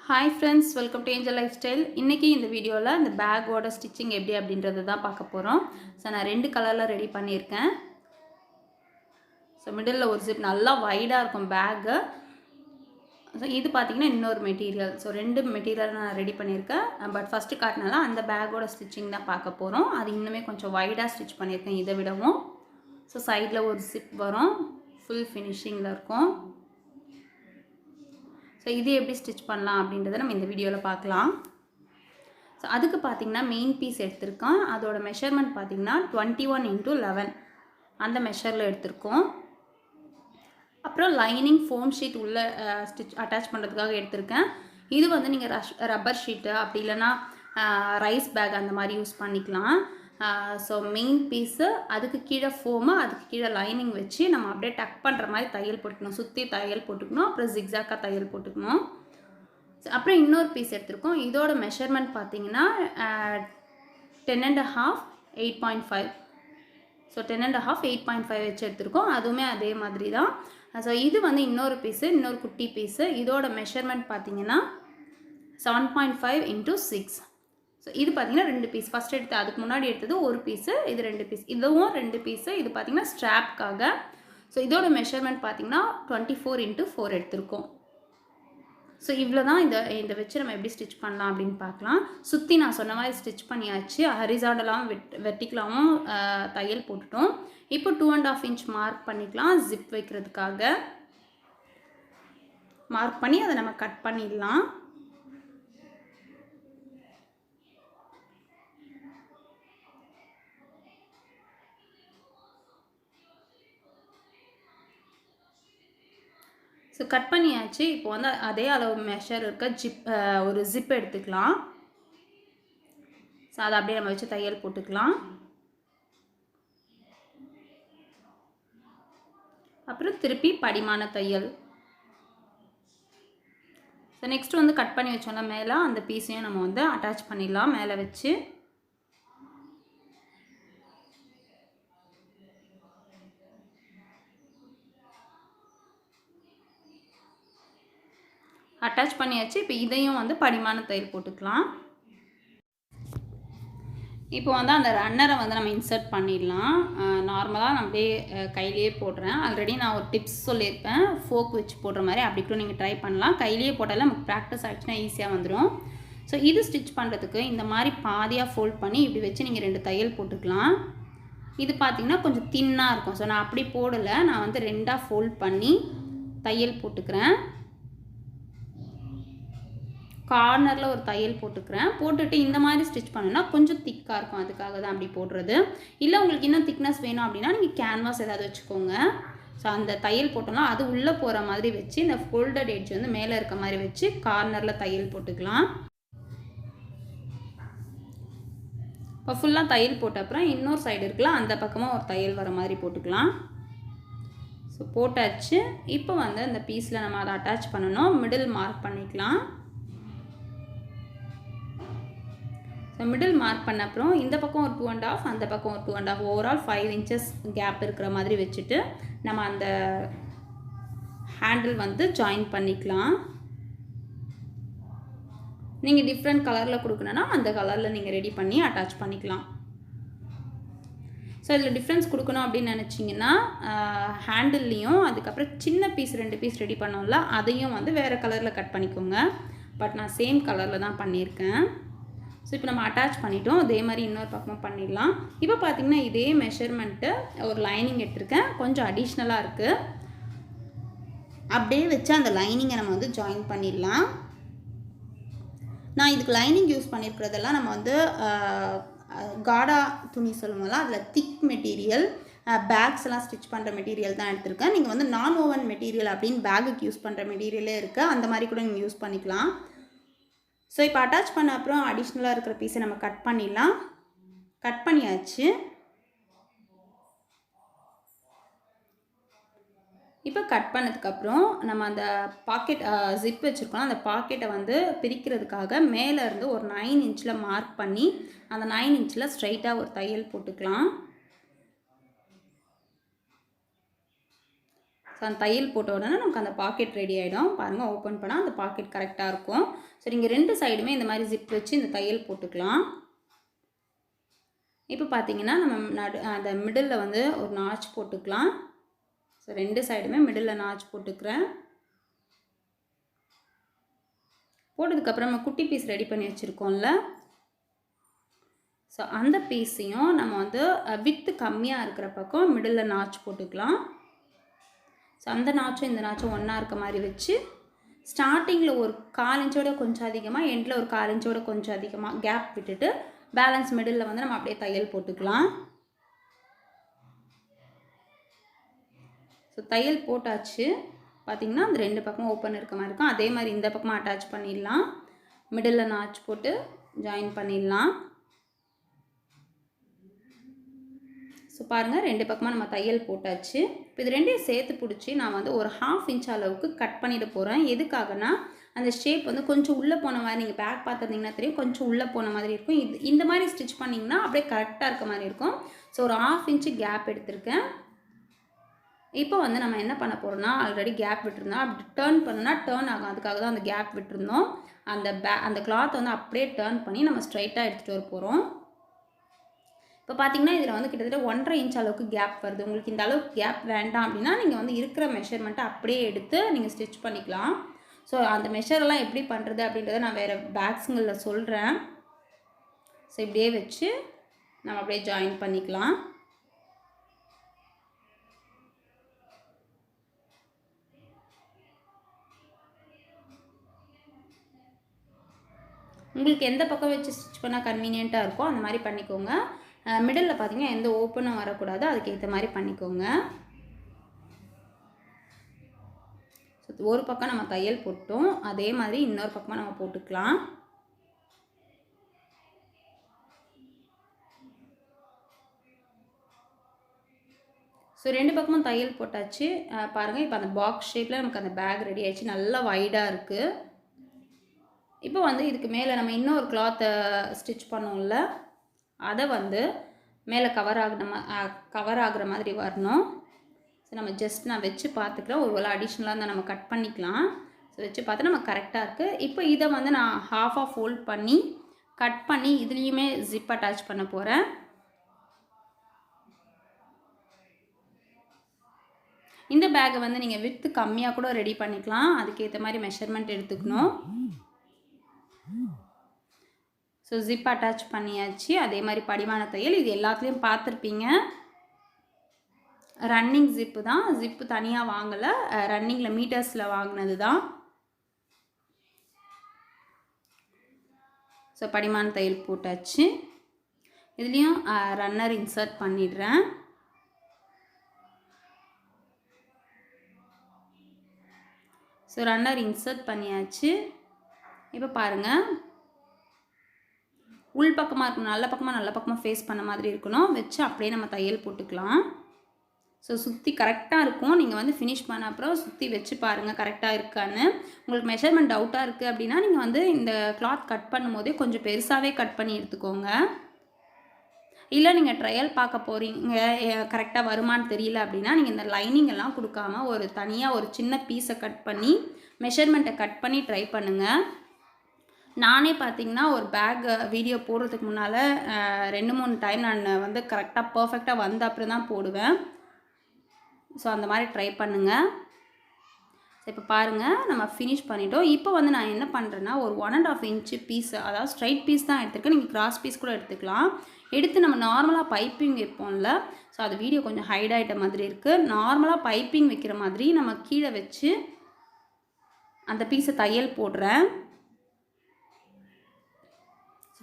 Hi friends, welcome to Angel Lifestyle. இன்னைக்கு இந்த வீடியோல இந்த பேக்கோட ஸ்டிச்சிங் எப்படி அப்படின்றத தான் பார்க்க போறோம். சோ நான் ரெண்டு கலர்ல ரெடி பண்ணியிருக்கேன். சோ மிடில்ல ஒரு ஜிப் நல்லா வைடா இருக்கும் பேக். சோ இது பாத்தீங்கன்னா இன்னொரு மெட்டீரியல். சோ ரெண்டு மெட்டீரியல் நான் ரெடி பண்ணியிருக்கேன். பட் ஃபர்ஸ்ட் காட்டினால அந்த பேக்கோட ஸ்டிச்சிங் தான் பார்க்க போறோம். அது இன்னுமே கொஞ்சம் வைடா ஸ்டிச் பண்ணியிருக்கேன் இதை விடவும். சோ சைடுல ஒரு ஜிப் வரும். ஃபுல் ஃபினிஷிங்ல இருக்கும். ஸோ இது எப்படி ஸ்டிச் பண்ணலாம் அப்படின்றத நம்ம இந்த வீடியோவில் பார்க்கலாம். ஸோ அதுக்கு பார்த்தீங்கன்னா மெயின் பீஸ் எடுத்திருக்கோம். அதோட மெஷர்மெண்ட் பார்த்தீங்கன்னா 21x11 அந்த மெஷரில் எடுத்திருக்கோம். அப்புறம் லைனிங் ஃபோம் ஷீட் உள்ள ஸ்டிச் அட்டாச் பண்ணுறதுக்காக எடுத்திருக்கேன். இது வந்து நீங்கள் ரப்பர் ஷீட்டு அப்படி இல்லைன்னா ரைஸ் பேக் அந்த மாதிரி யூஸ் பண்ணிக்கலாம். ஸோ மெயின் பீஸு, அதுக்கு கீழே ஃபோமு, அதுக்கு கீழே லைனிங் வச்சு நம்ம அப்படியே டக் பண்ணுற மாதிரி தையல் போட்டுக்கணும். சுற்றி தையல் போட்டுக்கணும், அப்புறம் ஜிக்ஸாக்காக தையல் போட்டுக்கணும். அப்புறம் இன்னொரு பீஸ் எடுத்திருக்கோம். இதோட மெஷர்மெண்ட் பார்த்தீங்கன்னா 10.5 8.5. ஸோ 10.5 8.5 வச்சு எடுத்திருக்கோம். அதுவுமே அதே மாதிரி தான். ஸோ இது வந்து இன்னொரு பீஸு, இன்னொரு குட்டி பீஸு. இதோட மெஷர்மெண்ட் பார்த்தீங்கன்னா 7.5 × 6. ஸோ இது பார்த்தீங்கன்னா ரெண்டு பீஸ். ஃபஸ்ட் எடுத்து அதுக்கு முன்னாடி எடுத்தது ஒரு பீஸு, இது ரெண்டு பீஸ். இதுவும் ரெண்டு பீஸு. இது பார்த்தீங்கன்னா ஸ்ட்ராப்காக. ஸோ இதோட மெஷர்மெண்ட் பார்த்தீங்கன்னா 24x4 எடுத்திருக்கோம். ஸோ இவ்வளோ தான். இதை வச்சு நம்ம எப்படி ஸ்டிச் பண்ணலாம் அப்படின்னு பார்க்கலாம். சுற்றி நான் சொன்ன மாதிரி ஸ்டிச் பண்ணியாச்சு. ஹரிசாண்டலாகவும் வெர்டிக்கலாகவும் தையல் போட்டுட்டோம். இப்போ 2.5 இன்ச் மார்க் பண்ணிக்கலாம். ஜிப் வைக்கிறதுக்காக மார்க் பண்ணி அதை நம்ம கட் பண்ணிடலாம். ஸோ கட் பண்ணியாச்சு. இப்போ வந்து அதே அளவு மெஷர் இருக்க ஒரு ஜிப் எடுத்துக்கலாம். ஸோ அதை அப்படியே நம்ம வச்சு தையல் போட்டுக்கலாம். அப்புறம் திருப்பி படிமான தையல். ஸோ நெக்ஸ்ட் வந்து கட் பண்ணி வச்சோம்னா மேலே அந்த பீஸையும் நம்ம வந்து அட்டாச் பண்ணிடலாம். மேலே வச்சு அட்டாச் பண்ணியாச்சு. இப்போ இதையும் வந்து படிமான தையல் போட்டுக்கலாம். இப்போ வந்து அந்த ரன்னரை வந்து நம்ம இன்சர்ட் பண்ணிடலாம். நார்மலாக நான் அப்படியே கையிலேயே போடுறேன். ஆல்ரெடி நான் ஒரு டிப்ஸ் சொல்லியிருப்பேன், ஃபோக் வச்சு போடுற மாதிரி. அப்படி கூட நீங்கள் ட்ரை பண்ணலாம். கையிலேயே போட்டாலும் நமக்கு ப்ராக்டிஸ் ஆகிடுச்சுன்னா ஈஸியாக வந்துடும். ஸோ இது ஸ்டிச் பண்ணுறதுக்கு இந்த மாதிரி பாதியாக ஃபோல்ட் பண்ணி இப்படி வச்சு நீங்கள் ரெண்டு தையல் போட்டுக்கலாம். இது பார்த்திங்கன்னா கொஞ்சம் தின்னாக இருக்கும். ஸோ நான் அப்படி போடலை, நான் வந்து ரெண்டாக ஃபோல்ட் பண்ணி தையல் போட்டுக்கிறேன். கார்னரில் ஒரு தையல் போட்டுக்கிறேன். போட்டுட்டு இந்த மாதிரி ஸ்டிச் பண்ணுன்னா கொஞ்சம் திக்காக இருக்கும். அதுக்காக தான் அப்படி போடுறது. இல்லை உங்களுக்கு இன்னும் திக்னஸ் வேணும் அப்படின்னா நீங்கள் கேன்வாஸ் ஏதாவது வச்சுக்கோங்க. ஸோ அந்த தையல் போட்டோம்னா அது உள்ளே போகிற மாதிரி வச்சு இந்த ஃபோல்டட் எட்ஜ் வந்து மேலே இருக்க மாதிரி வச்சு கார்னரில் தையல் போட்டுக்கலாம். இப்போ ஃபுல்லாக தையல் போட்ட அப்புறம் இன்னொரு சைடு இருக்குல்ல, அந்த பக்கமாக ஒரு தையல் வர மாதிரி போட்டுக்கலாம். ஸோ போட்டாச்சு. இப்போ வந்து அந்த பீஸில் நம்ம அதை அட்டாச் பண்ணணும். மிடில் மார்க் பண்ணிக்கலாம். ஸோ மிடில் மார்க் பண்ண அப்புறம் இந்த பக்கம் ஒரு 2.5, அந்த பக்கம் ஒரு 2.5, ஓவரால் 5 இன்ச்சஸ் கேப் இருக்கிற மாதிரி வச்சுட்டு நம்ம அந்த ஹேண்டில் வந்து ஜாயின் பண்ணிக்கலாம். நீங்கள் டிஃப்ரெண்ட் கலரில் கொடுக்கணுன்னா அந்த கலரில் நீங்கள் ரெடி பண்ணி அட்டாச் பண்ணிக்கலாம். ஸோ இதில் டிஃப்ரென்ஸ் கொடுக்கணும் அப்படின்னு நினச்சிங்கன்னா ஹேண்டில்லையும் அதுக்கப்புறம் சின்ன பீஸ் 2 பீஸ் ரெடி பண்ணோம்ல, அதையும் வந்து வேறு கலரில் கட் பண்ணிக்கோங்க. பட் நான் சேம் கலரில் தான் பண்ணியிருக்கேன். ஸோ இப்போ நம்ம அட்டாச் பண்ணிட்டோம். அதே மாதிரி இன்னொரு பக்கமாக பண்ணிடலாம். இப்போ பார்த்திங்கன்னா இதே மெஷர்மெண்ட்டு ஒரு லைனிங் எடுத்திருக்கேன். கொஞ்சம் அடிஷ்னலாக இருக்குது. அப்படியே வச்சு அந்த லைனிங்கை நம்ம வந்து ஜாயின் பண்ணிடலாம். நான் இதுக்கு லைனிங் யூஸ் பண்ணியிருக்கிறதெல்லாம் நம்ம வந்து காடா துணி சொல்லுவோம்ல, அதில் திக் மெட்டீரியல், பேக்ஸ் எல்லாம் ஸ்டிச் பண்ணுற மெட்டீரியல் தான் எடுத்திருக்கேன். நீங்கள் வந்து நான் ஓவன் மெட்டீரியல் அப்படின்னு பேக்குக்கு யூஸ் பண்ணுற மெட்டீரியலே இருக்குது. அந்த மாதிரி கூட நீங்கள் யூஸ் பண்ணிக்கலாம். ஸோ இப்போ அட்டாச் பண்ண அப்புறம் அடிஷ்னலாக இருக்கிற பீஸை நம்ம கட் பண்ணிடலாம். கட் பண்ணியாச்சு. இப்போ கட் பண்ணதுக்கப்புறம் நம்ம அந்த பாக்கெட் ஜிப் வச்சுருக்கோம். அந்த பாக்கெட்டை வந்து பிரிக்கிறதுக்காக மேலேருந்து ஒரு 9 இன்ச்சில் மார்க் பண்ணி அந்த 9 இன்ச்சில் ஸ்ட்ரைட்டாக ஒரு தையல் போட்டுக்கலாம். ஸோ அந்த தையல் போட்ட உடனே நமக்கு அந்த பாக்கெட் ரெடி ஆகிடும். பாருங்கள், ஓப்பன் பண்ணால் அந்த பாக்கெட் கரெக்டாக இருக்கும். ஸோ நீங்கள் 2 சைடுமே இந்த மாதிரி ஜிப் வச்சு இந்த தையல் போட்டுக்கலாம். இப்போ பார்த்தீங்கன்னா நம்ம அந்த மிடில் வந்து ஒரு நாச் போட்டுக்கலாம். ஸோ 2 சைடுமே மிடில் நாச் போட்டுக்கிறேன். போட்டதுக்கப்புறம் நம்ம குட்டி பீஸ் ரெடி பண்ணி வச்சுருக்கோம்ல, ஸோ அந்த பீஸையும் நம்ம வந்து வித்து கம்மியாக இருக்கிற பக்கம் மிடில் நாச் போட்டுக்கலாம். ஸோ அந்த நாச்சும் இந்த நாச்சும் ஒன்றா இருக்க மாதிரி வச்சு ஸ்டார்டிங்கில் ஒரு 1/4 இன்ச்சோட கொஞ்சம் அதிகமாக, எண்டில் ஒரு 1/4 இன்ச்சோட கொஞ்சம் அதிகமாக கேப் விட்டுட்டு பேலன்ஸ் மிடில் வந்து நம்ம அப்படியே தையல் போட்டுக்கலாம். ஸோ தையல் போட்டாச்சு. பார்த்திங்கன்னா அந்த 2 பக்கமும் ஓப்பன் இருக்க மாதிரி இருக்கும். அதே மாதிரி இந்த பக்கமாக அட்டாச் பண்ணிடலாம். மிடில் நாச் போட்டு ஜாயின் பண்ணிடலாம். ஸோ பாருங்கள், 2 பக்கமாக நம்ம தையல் போட்டாச்சு. இப்போ இது 2ஐயும் சேர்த்து பிடிச்சி நான் வந்து ஒரு 1/2 இன்ச் அளவுக்கு கட் பண்ணிட போகிறேன். எதுக்காகனா அந்த ஷேப் வந்து கொஞ்சம் உள்ளே போன மாதிரி, நீங்கள் பேக் பார்த்துருந்தீங்கன்னா தெரியும், கொஞ்சம் உள்ளே போன மாதிரி இருக்கும். இந்த மாதிரி ஸ்டிச் பண்ணிங்கன்னா அப்படியே கரெக்டாக இருக்க மாதிரி இருக்கும். ஸோ ஒரு 1/2 இன்ச்சு கேப் எடுத்திருக்கேன். இப்போ வந்து நம்ம என்ன பண்ண போகிறோம்னா, ஆல்ரெடி கேப் விட்டுருந்தோம், அப்படி டேர்ன் பண்ணுனா டேர்ன் ஆகும். அதுக்காக தான் அந்த கேப் விட்டுருந்தோம். அந்த கிளாத் வந்து அப்படியே டேர்ன் பண்ணி நம்ம ஸ்ட்ரைட்டாக எடுத்துகிட்டு வர போகிறோம். இப்போ பார்த்தீங்கன்னா இதில் வந்து கிட்டத்தட்ட 1.5 இன்ச் அளவுக்கு கேப் வருது. உங்களுக்கு இந்த அளவுக்கு கேப் வேண்டாம் அப்படின்னா நீங்கள் வந்து இருக்கிற மெஷர்மெண்ட்டை அப்படியே எடுத்து நீங்கள் ஸ்டிச் பண்ணிக்கலாம். ஸோ அந்த மெஷரெல்லாம் எப்படி பண்ணுறது அப்படின்றத நான் வேறு பேக்ஸுங்களில் சொல்கிறேன். ஸோ இப்படியே வச்சு நம்ம அப்படியே ஜாயின் பண்ணிக்கலாம். உங்களுக்கு எந்த பக்கம் வச்சு ஸ்டிச் பண்ணால் கன்வீனியண்ட்டாக இருக்கோ அந்த மாதிரி பண்ணிக்கோங்க. மிடில் பார்த்தீங்கன்னா எந்த ஓப்பனும் வரக்கூடாது, அதுக்கேற்ற மாதிரி பண்ணிக்கோங்க. ஸோ ஒரு பக்கம் நம்ம தையல் போட்டோம், அதே மாதிரி இன்னொரு பக்கமாக நம்ம போட்டுக்கலாம். ஸோ 2 பக்கமும் தையல் போட்டாச்சு. பாருங்கள், இப்போ அந்த பாக்ஸ் ஷேப்பில் நமக்கு அந்த பேக் ரெடி ஆகிடுச்சு. நல்லா வைடாக இருக்குது. இப்போ வந்து இதுக்கு மேலே நம்ம இன்னொரு கிளாத்தை ஸ்டிச் பண்ணோம்ல, அதை வந்து மேலே கவர் ஆகிற மாதிரி வரணும். ஸோ நம்ம ஜஸ்ட் நான் வச்சு பார்த்துக்கலாம். ஒரு வேளை அடிஷ்னலாக இருந்தால் நம்ம கட் பண்ணிக்கலாம். ஸோ வச்சு பார்த்து நம்ம கரெக்டாக இருக்குது. இப்போ இதை வந்து நான் ஹாஃபாக ஃபோல்ட் பண்ணி கட் பண்ணி இதுலேயுமே ஜிப் அட்டாச் பண்ண போகிறேன். இந்த பேக்கை வந்து நீங்கள் வித்து கம்மியாக கூட ரெடி பண்ணிக்கலாம். அதுக்கேற்ற மாதிரி மெஷர்மெண்ட் எடுத்துக்கணும். ஸோ ஜிப் அட்டாச் பண்ணியாச்சு. அதே மாதிரி படிமான தையல் இது எல்லாத்துலேயும் பார்த்துருப்பீங்க. ரன்னிங் ஜிப்பு தான், ஜிப்பு தனியாக வாங்கலை, ரன்னிங்கில் மீட்டர்ஸில் வாங்கினது தான். ஸோ படிமான தையல் போட்டாச்சு. இதுலேயும் ரன்னர் இன்சர்ட் பண்ணிடுறேன். ஸோ ரன்னர் இன்சர்ட் பண்ணியாச்சு. இப்போ பாருங்கள், உள் பக்கமாக இருக்கணும், நல்ல பக்கமாக ஃபேஸ் பண்ண மாதிரி இருக்கணும். வச்சு அப்படியே நம்ம தையல் போட்டுக்கலாம். ஸோ சுற்றி கரெக்டாக இருக்கும். நீங்கள் வந்து ஃபினிஷ் பண்ண அப்புறம் சுற்றி வச்சு பாருங்கள் கரெக்டாக இருக்கான்னு. உங்களுக்கு மெஷர்மெண்ட் டவுட்டாக இருக்குது அப்படின்னா நீங்கள் வந்து இந்த கிளாத் கட் பண்ணும்போதே கொஞ்சம் பெருசாகவே கட் பண்ணி எடுத்துக்கோங்க. இல்லை நீங்கள் ட்ரையல் பார்க்க போகிறீங்க, கரெக்டாக வருமானு தெரியல அப்படின்னா நீங்கள் இந்த லைனிங் எல்லாம் கொடுக்காம ஒரு தனியாக ஒரு சின்ன பீஸை கட் பண்ணி மெஷர்மெண்ட்டை கட் பண்ணி ட்ரை பண்ணுங்கள். நானே பார்த்தீங்கன்னா ஒரு பேக் வீடியோ போடுறதுக்கு முன்னால் 2-3 டைம் நான் வந்து கரெக்டாக பர்ஃபெக்டாக வந்த அப்புறம் தான் போடுவேன். ஸோ அந்த மாதிரி ட்ரை பண்ணுங்கள். ஸோ இப்போ பாருங்கள், நம்ம ஃபினிஷ் பண்ணிட்டோம். இப்போ வந்து நான் என்ன பண்ணுறேன்னா ஒரு 1.5 இன்ச்சு பீஸ், அதாவது ஸ்ட்ரைட் பீஸ் தான் எடுத்துருக்கேன். நீங்கள் கிராஸ் பீஸ் கூட எடுத்துக்கலாம். எடுத்து நம்ம நார்மலாக பைப்பிங் வைப்போம்ல, ஸோ அது வீடியோ கொஞ்சம் ஹைட் ஆகிட்ட மாதிரி இருக்குது. நார்மலாக பைப்பிங் வைக்கிற மாதிரி நம்ம கீழே வச்சு அந்த பீஸை தையல் போடுறேன்.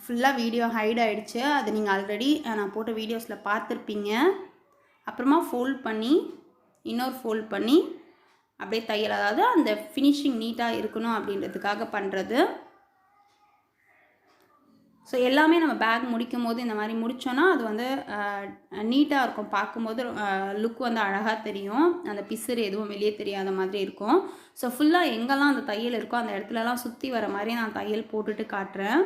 ஃபுல்லாக வீடியோ ஹைட் ஆகிடுச்சு. அது நீங்கள் ஆல்ரெடி நான் போட்ட வீடியோஸில் பார்த்துருப்பீங்க. அப்புறமா ஃபோல்ட் பண்ணி இன்னொரு ஃபோல்ட் பண்ணி அப்படியே தையல், அதாவது அந்த ஃபினிஷிங் நீட்டாக இருக்கணும் அப்படின்றதுக்காக பண்ணுறது. ஸோ எல்லாமே நம்ம பேக் முடிக்கும் போது இந்த மாதிரி முடித்தோன்னா அது வந்து நீட்டாக இருக்கும். பார்க்கும்போது லுக் வந்து அழகாக தெரியும். அந்த பிசுறு எதுவும் வெளியே தெரியாத மாதிரி இருக்கும். ஸோ ஃபுல்லாக எங்கெல்லாம் அந்த தையல் இருக்கோ அந்த இடத்துலலாம் சுற்றி வர மாதிரி நான் தையல் போட்டுட்டு காட்டுறேன்.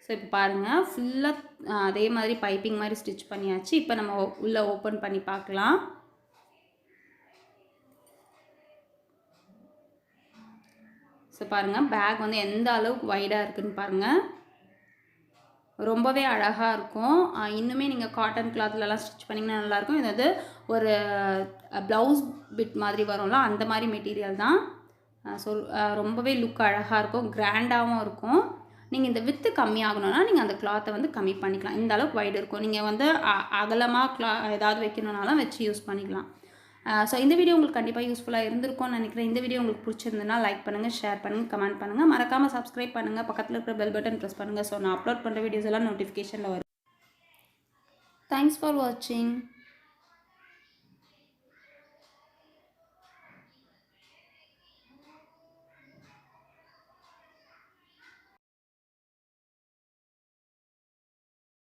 ஸோ இப்போ பாருங்கள் ஃபுல்லாக அதே மாதிரி பைப்பிங் மாதிரி ஸ்டிச் பண்ணியாச்சு. இப்போ நம்ம உள்ளே ஓப்பன் பண்ணி பார்க்கலாம். ஸோ பாருங்கள் பேக் வந்து எந்த அளவுக்கு வைடாக இருக்குதுன்னு பாருங்கள். ரொம்பவே அழகாக இருக்கும். இன்னுமே நீங்கள் காட்டன் கிளாத்லலாம் ஸ்டிச் பண்ணிங்கன்னா நல்லாயிருக்கும். இது வந்து ஒரு ப்ளவுஸ் பிட் மாதிரி வரும்ல, அந்த மாதிரி மெட்டீரியல் தான். ஸோ ரொம்பவே லுக் அழகாக இருக்கும், கிராண்டாகவும் இருக்கும். நீங்கள் இந்த வித்து கம்மியாகணும்னா நீங்கள் அந்த கிளாத்தை வந்து கம்மி பண்ணிக்கலாம். இந்த அளவுக்கு வைடு இருக்கும். நீங்கள் வந்து அகலமாக ஏதாவது வைக்கணுன்னாலும் வச்சு யூஸ் பண்ணிக்கலாம். ஸோ இந்த வீடியோ உங்களுக்கு கண்டிப்பாக யூஸ்ஃபுல்லாக இருந்திருக்கும்னு நினைக்கிறேன். இந்த வீடியோ உங்களுக்கு பிடிச்சிருந்ததுன்னா லைக் பண்ணுங்கள், ஷேர் பண்ணுங்கள், கமெண்ட் பண்ணுங்கள். மறக்காமல் சப்ஸ்கிரைப் பண்ணுங்கள், பக்கத்தில் இருக்கிற பெல் பட்டன் ப்ரெஸ் பண்ணுங்கள். ஸோ நான் அப்லோட் பண்ணுற வீடியோஸ் எல்லாம் நோட்டிஃபிகேஷனில் வரும். தேங்க்ஸ் ஃபார் வாட்சிங்.